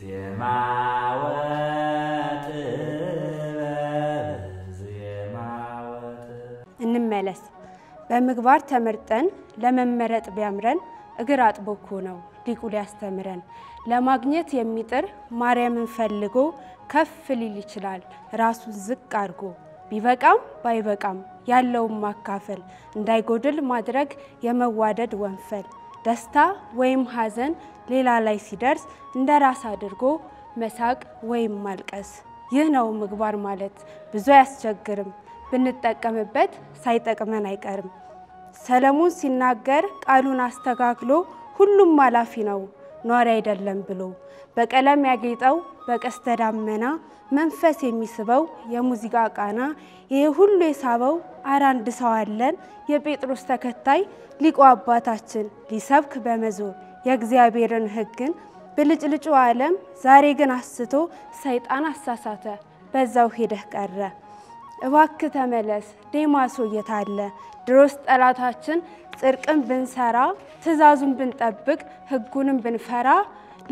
ዜማ ወጥበብ ዜማ ወጥበብ እንመለስ በምግባር ተመርጠን ለመመረጥ ቢያምረን እግር አጥቦኮ ነው ሊቁ ሊያስተምረን ለማግኘት የሚጥር ማርያምን ፈልጎ ከፍ ሊል ይችላል ራሱን ዝቅ አድርጎ ቢበቃም ባይበቃም ያለውን ማካፈል እንዳይጎድል ማድረግ የመዋደድ ወንፈል ደስታ ወይም ሐዘን ሌላ ላይ ሲደርስ እንደራስ አድርጎ መሳቅ ወይም ማልቀስ ይህ ነው ምግባር ማለት ብዙ ያስቸግርም ብንጠቀምበት ሳይጠቅመን አይቀርም ሰለሞን ሲናገር ቃሉን አስተካክሎ ሁሉም ማላፊ ነው ኗሪ አይደለም ብሎ በቀለም ያጌጠው በቀስተ ዳመና መንፈስ የሚስበው የሙዚቃ ቃና ይሄ ሁሉ የሳበው አራንድ ሰው አለን የጴጥሮስ ተከታይ ሊቁ አባታችን ሊሰብክ በመዞር የእግዚአብሔርን ሕግን በልጭልጩ ዓለም ዛሬ ግን አስቶ ሰይጣን አሳሳተ በዛው ሄደህ ቀረ እባክ ተመለስ ዴማስ የታለ ድሮስ ጠላታችን ጽድቅን ብንሰራ ትእዛዙን ብንጠብቅ ሕጉንም ብንፈራ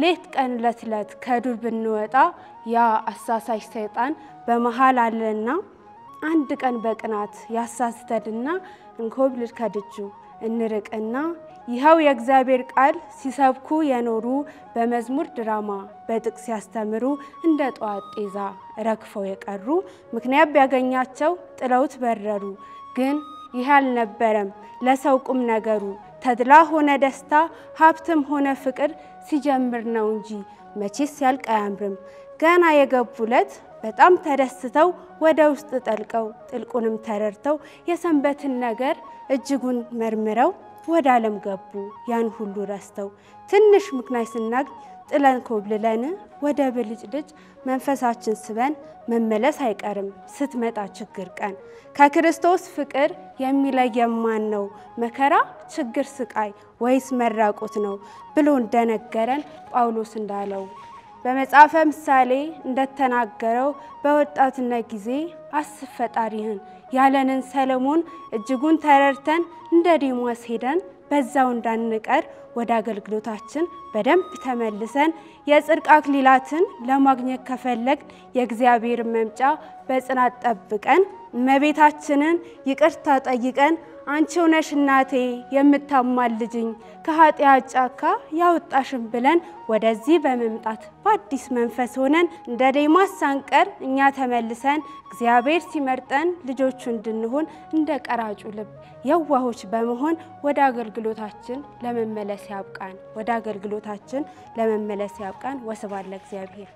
ሌት ቀን ለትለት ከዱር ብንወጣ ያ አሳሳሽ ሰይጣን በመሃል አለና አንድ ቀን በቅናት ያሳስተድና እንኮብልል ከድጁ እንርቅና ይኸው የእግዚአብሔር ቃል ሲሰብኩ የኖሩ በመዝሙር ድራማ በጥቅስ ያስተምሩ እንደ ጧት ጤዛ ረግፈው የቀሩ ምክንያት ቢያገኛቸው ጥለውት በረሩ ግን ይህ አልነበረም ለሰው ቁም ነገሩ ተድላ ሆነ ደስታ ሀብትም ሆነ ፍቅር ሲጀምር ነው እንጂ መቼስ ያልቅ አያምርም ገና የገቡለት በጣም ተደስተው ወደ ውስጥ ጠልቀው ጥልቁንም ተረድተው የሰንበትን ነገር እጅጉን መርምረው ወደ ዓለም ገቡ ያን ሁሉ ረስተው ትንሽ ምክንያት ስናገኝ ጥለን ኮብልለን ወደ ብልጭልጭ መንፈሳችን ስበን መመለስ አይቀርም ስትመጣ ችግር ቀን ከክርስቶስ ፍቅር የሚለየን ማን ነው መከራ ችግር ስቃይ ወይስ መራቆት ነው ብሎ እንደነገረን ጳውሎስ እንዳለው በመጽሐፈ ምሳሌ እንደተናገረው በወጣትነት ጊዜ አስብ ፈጣሪህን ያለንን ሰለሞን እጅጉን ተረድተን እንደ ዴማስ ሄደን በዛው እንዳንቀር ወደ አገልግሎታችን በደንብ ተመልሰን የጽድቅ አክሊላትን ለማግኘት ከፈለግ የእግዚአብሔር መምጫ በጽናት ጠብቀን እመቤታችንን ይቅርታ ጠይቀን አንቺ ሆነሽ እናቴ የምታማልጅኝ ከኃጢአት ጫካ ያወጣሽን ብለን ወደዚህ በመምጣት በአዲስ መንፈስ ሆነን እንደ ዴማስ ሳንቀር እኛ ተመልሰን እግዚአብሔር ሲመርጠን ልጆቹ እንድንሆን እንደ ቀራጩ ልብ የዋሆች በመሆን ወደ አገልግሎታችን ለመመለስ ያብቃን ወስብሐት ለእግዚአብሔር